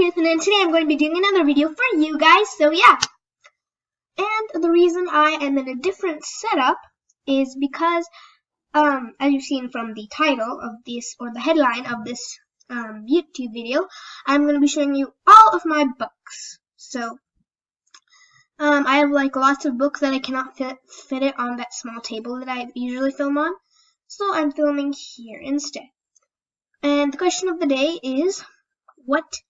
Kirsten, and today I'm going to be doing another video for you guys, so yeah. And the reason I am in a different setup is because, as you've seen from the title of this, or the headline of this YouTube video, I'm going to be showing you all of my books. So, I have like lots of books that I cannot fit it on that small table that I usually film on, so I'm filming here instead. And the question of the day is, which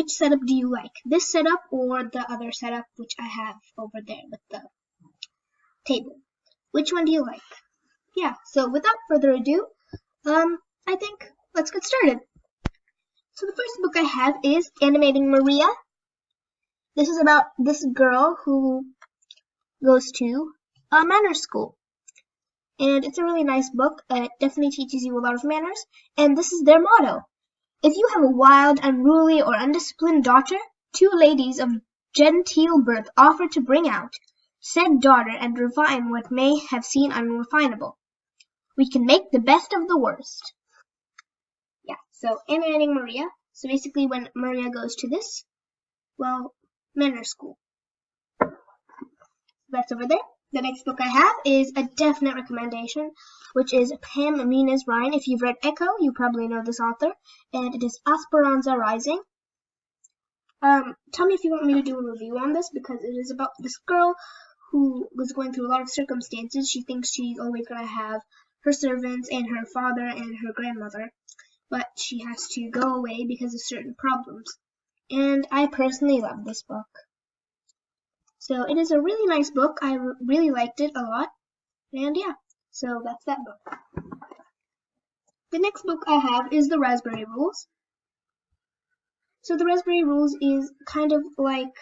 setup do you like? This setup or the other setup which I have over there with the table? Which one do you like? Yeah, so without further ado, I think let's get started. So the first book I have is Animating Maria. This is about this girl who goes to a manners school. And it's a really nice book. It definitely teaches you a lot of manners. And this is their motto. If you have a wild, unruly, or undisciplined daughter, two ladies of genteel birth offer to bring out said daughter and refine what may have seemed unrefinable. We can make the best of the worst. Yeah, so Animating Maria. So basically when Maria goes to this, well, manners school. That's over there. The next book I have is a definite recommendation, which is Pam Munoz-Ryan. If you've read Echo, you probably know this author, and it is Esperanza Rising. Tell me if you want me to do a review on this, because it is about this girl who was going through a lot of circumstances. She thinks she's always going to have her servants and her father and her grandmother, but she has to go away because of certain problems. And I personally love this book. So it is a really nice book. I really liked it a lot. And yeah, so that's that book. The next book I have is The Raspberry Rules. So The Raspberry Rules is kind of like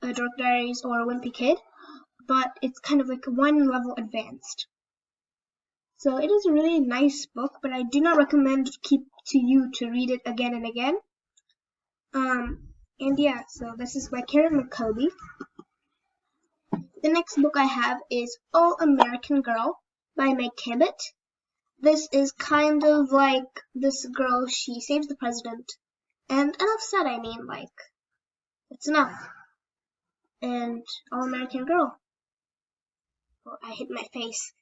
Dark Diaries or Wimpy Kid, but it's kind of like one level advanced. So it is a really nice book, but I do not recommend you to read it again and again. And yeah, so this is by Karen McCoby. The next book I have is All American Girl by Meg Cabot. This is kind of like this girl, she saves the president. And enough said, I mean, like, it's enough. And All American Girl. Oh, I hit my face.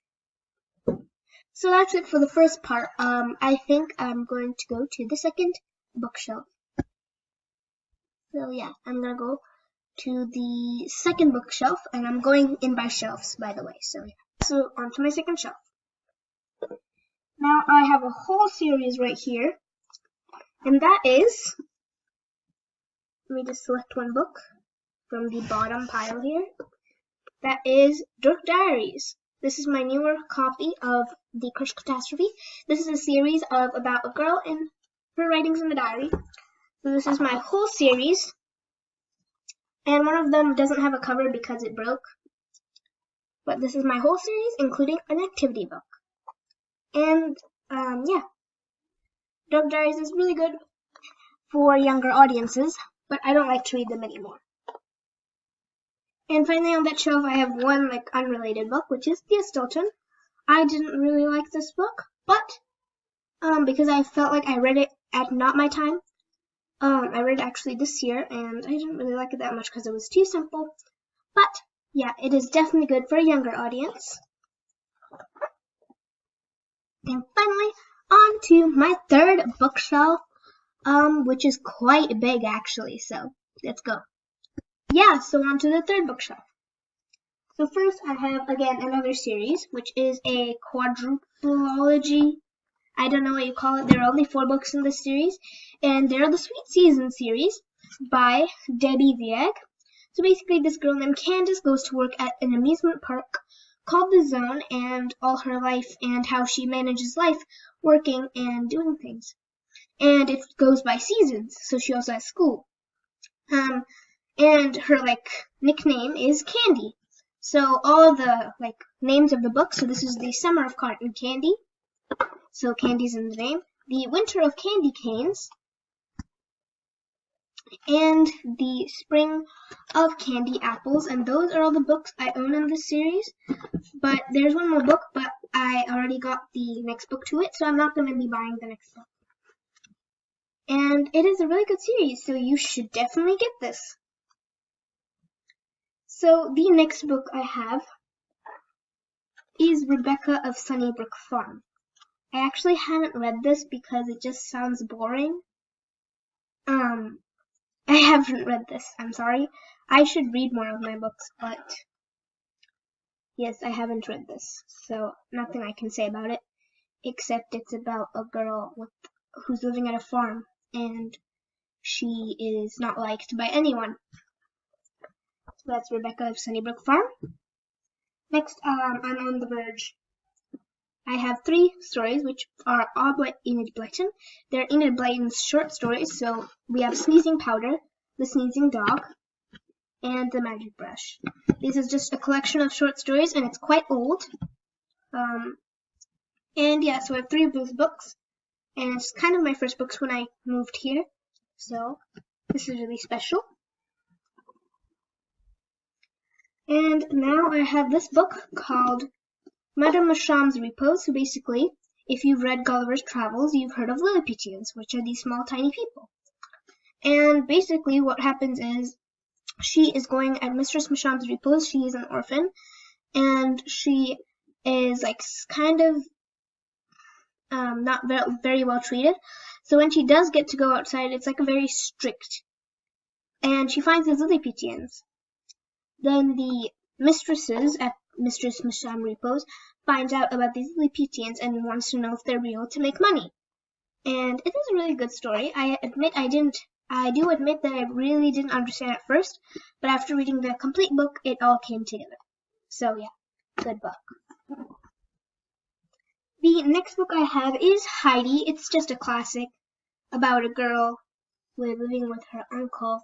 So that's it for the first part. I think I'm going to go to the second bookshelf. So yeah, I'm gonna go to the second bookshelf, and I'm going in by shelves, by the way. So yeah. So onto my second shelf. Now I have a whole series right here, and that is, let me just select one book from the bottom pile here. That is Dark Diaries. This is my newer copy of The Crush Catastrophe. This is a series of about a girl and her writings in a diary. So this is my whole series. And one of them doesn't have a cover because it broke. But this is my whole series, including an activity book. And, yeah. Dark Diaries is really good for younger audiences, but I don't like to read them anymore. And finally on that shelf I have one, like, unrelated book, which is Thea Stilton. I didn't really like this book, but, because I felt like I read it at not my time. I read it actually this year, and I didn't really like it that much because it was too simple. But, yeah, it is definitely good for a younger audience. And finally, on to my third bookshelf, which is quite big actually, so let's go. Yeah, so on to the third bookshelf. So first I have, again, another series, which is a quadrupleology. I don't know what you call it. There are only 4 books in this series, and they're the Sweet Season series by Debbie Viag. So basically this girl named Candace goes to work at an amusement park called The Zone, and all her life and how she manages life working and doing things. And it goes by seasons, so she also has school. And her, like, nickname is Candy. So all the, like, names of the books, so this is the Summer of Cotton Candy. So Candy's in the name. The Winter of Candy Canes. And the Spring of Candy Apples. And those are all the books I own in this series. But there's one more book, but I already got the next book to it, so I'm not going to be buying the next book. And it is a really good series, so you should definitely get this. So the next book I have is Rebecca of Sunnybrook Farm. I actually haven't read this because it just sounds boring. I haven't read this, I'm sorry. I should read more of my books, but yes, I haven't read this, so nothing I can say about it, except it's about a girl who's living at a farm, and she is not liked by anyone. So that's Rebecca of Sunnybrook Farm. Next, I'm on the verge. I have 3 stories, which are all by Enid Blyton. They're Enid Blyton's short stories, so we have Sneezing Powder, The Sneezing Dog, and The Magic Brush. This is just a collection of short stories, and it's quite old. And yeah, so I have 3 of those books, and it's kind of my first books when I moved here, so this is really special. And now I have this book called Madame Mashram's Repose. So basically, if you've read Gulliver's Travels, you've heard of Lilliputians, which are these small tiny people. And basically what happens is she is going at Mistress Mashram's Repose. She is an orphan, and she is like kind of not very well treated. So when she does get to go outside, it's like a very strict. And she finds these Lilliputians. Then the mistresses at Mistress Mashram's Repose finds out about these Lilliputians and wants to know if they're real to make money. And it is a really good story. I do admit that I really didn't understand at first, but after reading the complete book, it all came together. So yeah, good book. The next book I have is Heidi. It's just a classic about a girl living with her uncle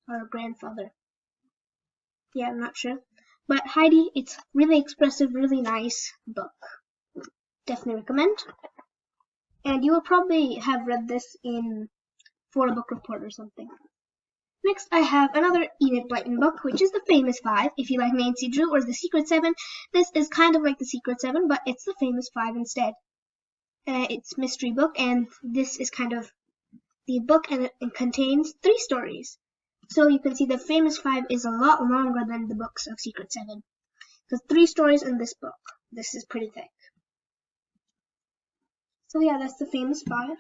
or grandfather. Yeah, I'm not sure. But Heidi, it's really expressive, really nice book. Definitely recommend. And you will probably have read this for a book report or something. Next, I have another Enid Blyton book, which is The Famous Five. If you like Nancy Drew or The Secret Seven, this is kind of like The Secret Seven, but it's The Famous Five instead. It's a mystery book, and this is kind of the book, and it contains 3 stories. So you can see The Famous Five is a lot longer than the books of Secret Seven. There's 3 stories in this book. This is pretty thick. So yeah, that's The Famous Five.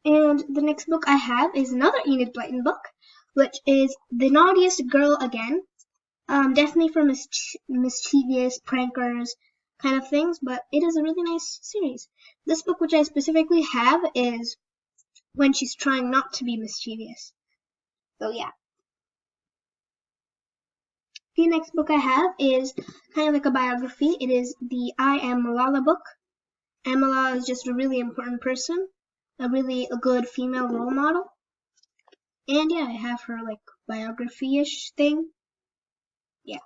And the next book I have is another Enid Blyton book, which is The Naughtiest Girl Again. Definitely for mischievous prankers kind of things, but it is a really nice series. This book, which I specifically have, is when she's trying not to be mischievous. So yeah. The next book I have is kind of like a biography. It is the I Am Malala book. And Malala is just a really important person, a good female role model. And yeah, I have her like biography-ish thing. Yeah.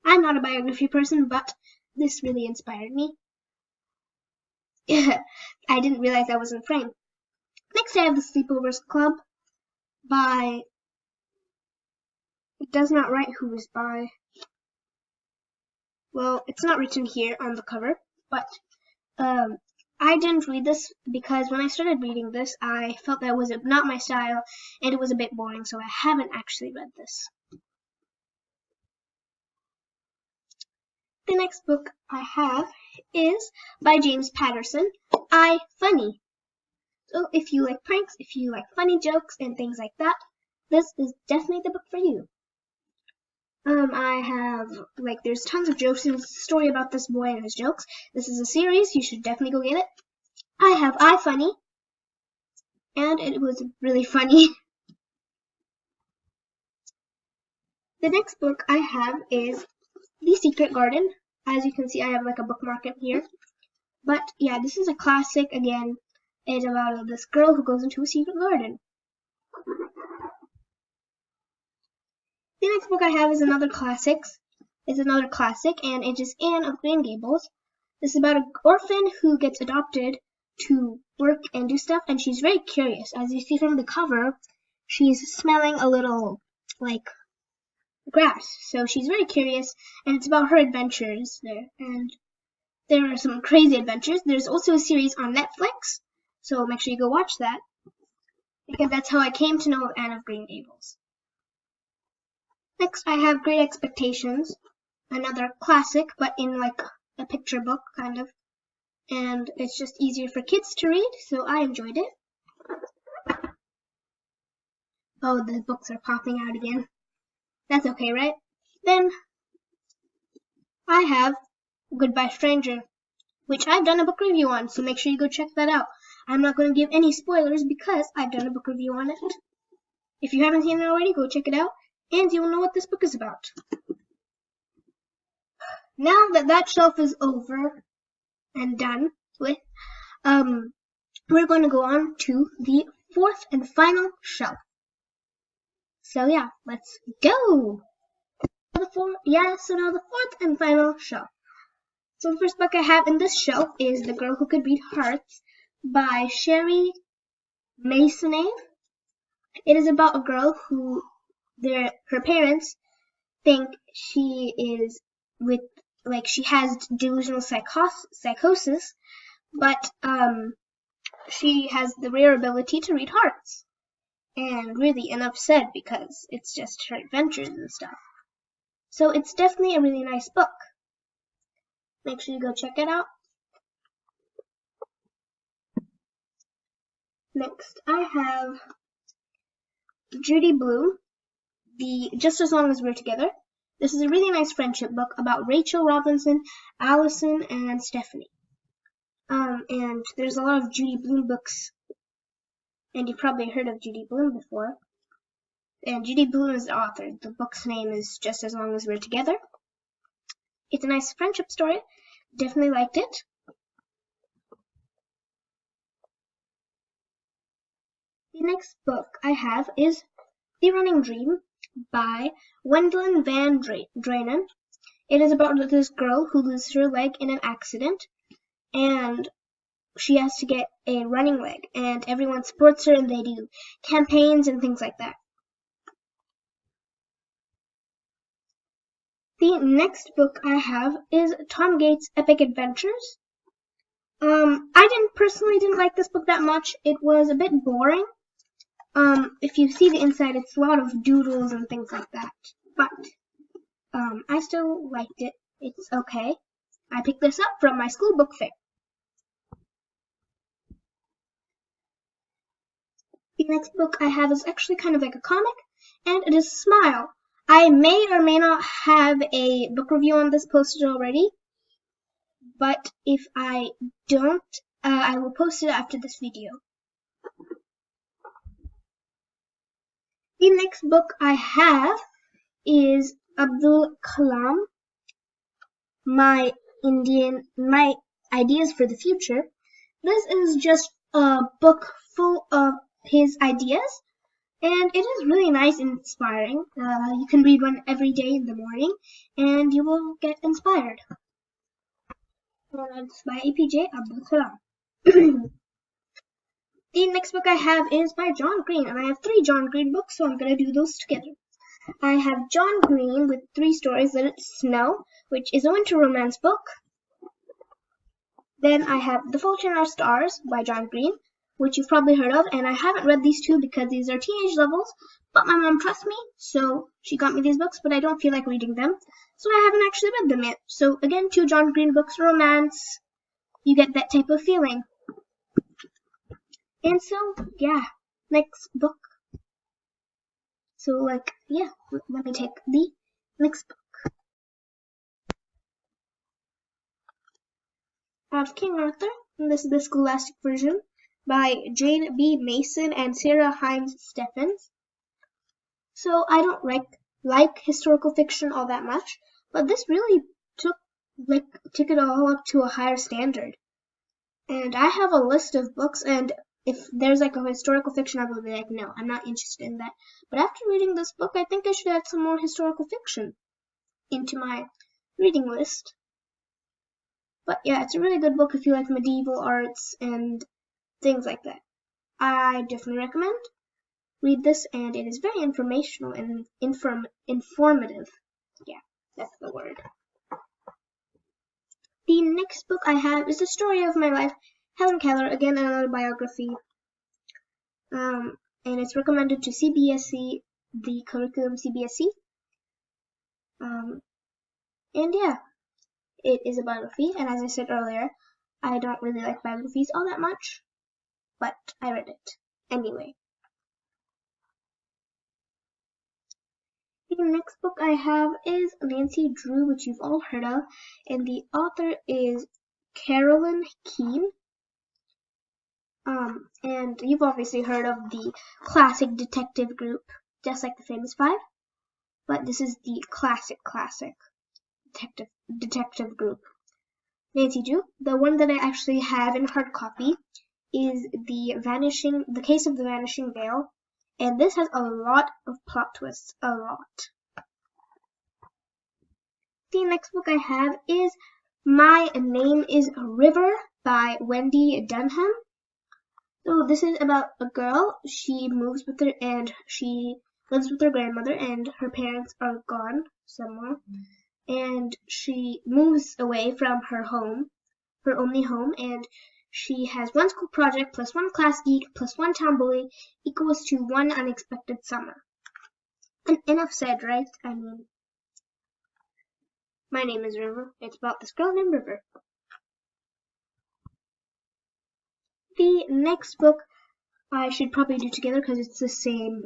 I'm not a biography person, but this really inspired me. I didn't realize I was in frame. Next, I have The Sleepovers Club by, it does not write who is by. Well, it's not written here on the cover, but I didn't read this because when I started reading this, I felt that it was not my style and it was a bit boring, so I haven't actually read this. The next book I have is by James Patterson, I Funny. So if you like pranks, if you like funny jokes and things like that, this is definitely the book for you. I have, there's tons of jokes in the story about this boy and his jokes. This is a series, you should definitely go get it. I have I Funny, and it was really funny. The next book I have is The Secret Garden. As you can see, I have like a bookmark in here. But yeah, this is a classic again. It's about this girl who goes into a secret garden. The next book I have is another classic. It's another classic, and it is Anne of Green Gables. This is about an orphan who gets adopted to work and do stuff, and she's very curious. As you see from the cover, she's smelling a little, grass. So she's very curious, and it's about her adventures there. And there are some crazy adventures. There's also a series on Netflix, So make sure you go watch that, because that's how I came to know of Anne of Green Gables. Next, I have Great Expectations, another classic, but in like a picture book, kind of. And it's just easier for kids to read, so I enjoyed it. Oh, the books are popping out again. That's okay, right? Then I have Goodbye Stranger, which I've done a book review on, so make sure you go check that out. I'm not going to give any spoilers because I've done a book review on it. If you haven't seen it already, go check it out, and you'll know what this book is about. Now that that shelf is over and done with, we're going to go on to the fourth and final shelf. So yeah, let's go! So now the fourth and final shelf. So the first book I have in this shelf is The Girl Who Could Read Hearts by Sherry Masonave. It is about a girl who her parents think she is she has delusional psychosis, but she has the rare ability to read hearts. And really enough said, because it's just her adventures and stuff. So it's definitely a really nice book. Make sure you go check it out. Next, I have Judy Blume, the Just As Long As We're Together. This is a really nice friendship book about Rachel Robinson, Allison, and Stephanie. And there's a lot of Judy Blume books, and you've probably heard of Judy Blume before. And Judy Blume is the author. The book's name is Just As Long As We're Together. It's a nice friendship story. Definitely liked it. The next book I have is The Running Dream by Wendelin Van Draanen. It is about this girl who loses her leg in an accident, and she has to get a running leg, and everyone supports her, and they do campaigns and things like that. The next book I have is Tom Gates' Epic Adventures. I personally didn't like this book that much. It was a bit boring. If you see the inside, it's a lot of doodles and things like that. But I still liked it. It's okay. I picked this up from my school book fair. The next book I have is actually kind of like a comic, and it is Smile. I may or may not have a book review on this posted already, but if I don't, I will post it after this video. The next book I have is Abdul Kalam, My Ideas for the Future. This is just a book full of his ideas, and it is really nice and inspiring. You can read one every day in the morning, and you will get inspired. And it's by APJ Abdul Kalam. The next book I have is by John Green, and I have 3 John Green books, so I'm going to do those together. I have John Green with 3 stories. Let It Snow, which is a winter romance book. Then I have The Fault in Our Stars by John Green, which you've probably heard of, and I haven't read these 2 because these are teenage levels, but my mom trusts me, so she got me these books, but I don't feel like reading them, so I haven't actually read them yet. So again, 2 John Green books, romance, you get that type of feeling. And so, yeah, next book. So, let me take the next book. I have King Arthur, and this is the Scholastic version by Jane B. Mason and Sarah Hines Steffens. So, I don't like historical fiction all that much, but this really took it all up to a higher standard. And I have a list of books, and if there's like a historical fiction, I will be like, no, I'm not interested in that. But after reading this book, I think I should add some more historical fiction into my reading list. But yeah, it's a really good book if you like medieval arts and things like that. I definitely recommend. Read this, and it is very informational and informative. Yeah, that's the word. The next book I have is The Story of My Life, Helen Keller, again another biography. And it's recommended to CBSE, the curriculum CBSE. And yeah, it is a biography, and as I said earlier, I don't really like biographies all that much, but I read it anyway. The next book I have is Nancy Drew, which you've all heard of, and the author is Carolyn Keene. And you've obviously heard of the classic detective group, just like the Famous Five, but this is the classic detective group. Nancy Drew. The one that I actually have in hard copy is The Case of the Vanishing Veil, and this has a lot of plot twists, a lot. The next book I have is My Name is River by Wendy Dunham. So this is about a girl. She moves with her, and she lives with her grandmother, and her parents are gone somewhere. And she moves away from her home, her only home, and she has one school project plus one class geek plus one town bully equals to one unexpected summer. And enough said, right? I mean, My Name is River. It's about this girl named River. The next book I should probably do together because it's the same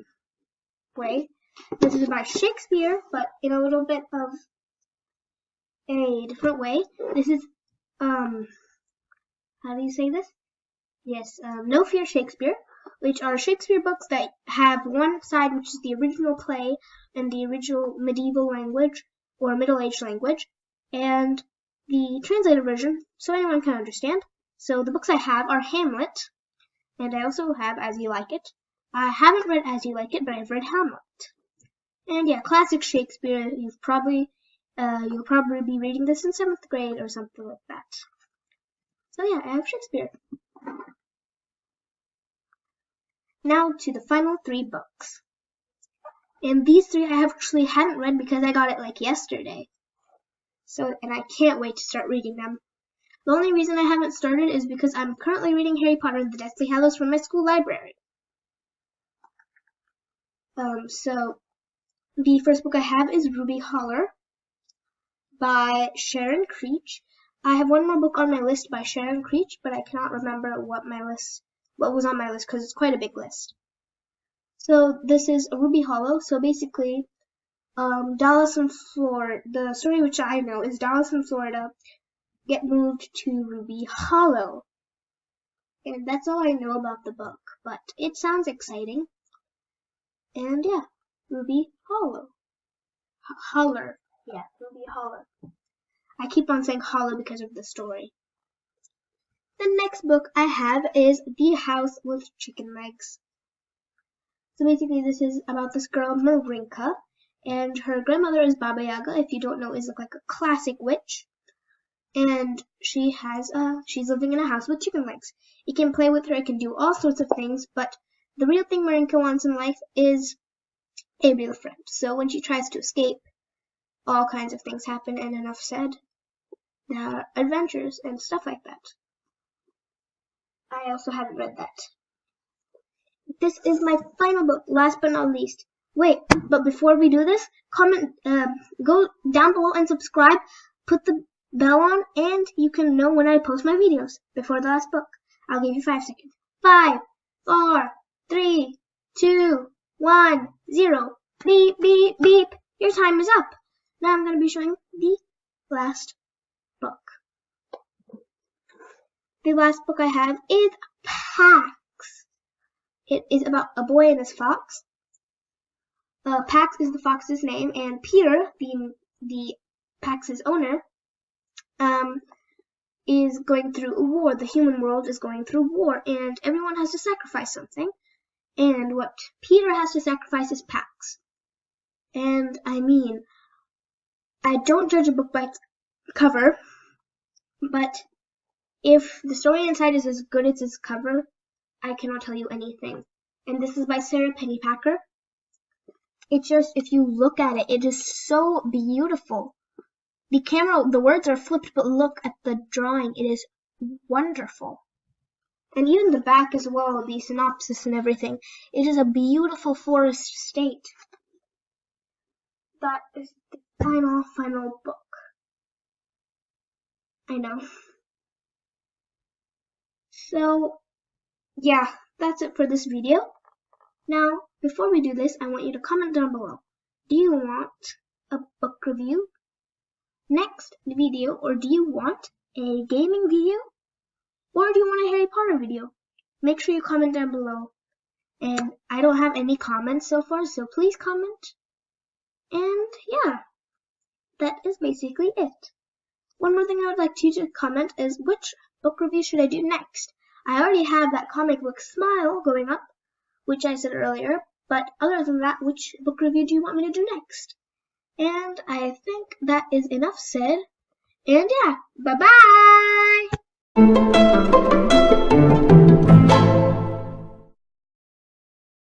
way. This is about Shakespeare, but in a little bit of a different way. This is, how do you say this? Yes, No Fear Shakespeare, which are Shakespeare books that have one side which is the original play and the original medieval language or middle-aged language, and the translated version so anyone can understand. So the books I have are Hamlet, and I also have As You Like It. I haven't read As You Like It, but I've read Hamlet. And yeah, classic Shakespeare. You'll probably be reading this in 7th grade or something like that. So yeah, I have Shakespeare. Now to the final 3 books. And these 3 I actually hadn't read because I got it like yesterday. And I can't wait to start reading them. The only reason I haven't started is because I'm currently reading Harry Potter and the Deathly Hallows from my school library. So the first book I have is Ruby Holler by Sharon Creech. I have one more book on my list by Sharon Creech, but I cannot remember what was on my list because it's quite a big list. So this is Ruby Hollow. So basically, Dallas and Florida, the story which I know is Dallas and Florida get moved to Ruby Hollow. And that's all I know about the book, but it sounds exciting. And yeah, Ruby Hollow. Holler. Yeah, Ruby Holler. I keep on saying Hollow because of the story. The next book I have is The House with Chicken Legs. So basically this is about this girl, Marinka, and her grandmother is Baba Yaga. If you don't know, is like a classic witch. And she's living in a house with chicken legs. You can play with her, it can do all sorts of things, but the real thing Marinka wants in life is a real friend. So when she tries to escape, all kinds of things happen, and enough said. There are adventures and stuff like that. I also haven't read that. This is my final book, last but not least. Wait, but before we do this, comment, go down below and subscribe, put the bell on, and you can know when I post my videos before the last book. I'll give you 5 seconds. 5, 4, 3, 2, 1, 0. Beep, beep, beep. Your time is up. Now I'm going to be showing the last book. The last book I have is Pax. It is about a boy and his fox. Pax is the fox's name, and Peter, the Pax's owner, is going through a war. The human world is going through war, and everyone has to sacrifice something. And what Peter has to sacrifice is Pax. And I mean, I don't judge a book by its cover, but if the story inside is as good as its cover, I cannot tell you anything. And this is by Sarah Pennypacker. It's just, if you look at it, it is so beautiful. The words are flipped, but look at the drawing. It is wonderful. And even the back as well, the synopsis and everything. It is a beautiful forest state. That is the final book. I know. So, yeah, that's it for this video. Now, before we do this, I want you to comment down below. Do you want a book review next video, or do you want a gaming video, or do you want a Harry Potter video? Make sure you comment down below. And I don't have any comments so far, so please comment. And yeah, that is basically it. One more thing I would like you to comment is, which book review should I do next? I already have that comic book Smile going up, which I said earlier, but other than that, which book review do you want me to do next? And I think that is enough said. And yeah, bye-bye!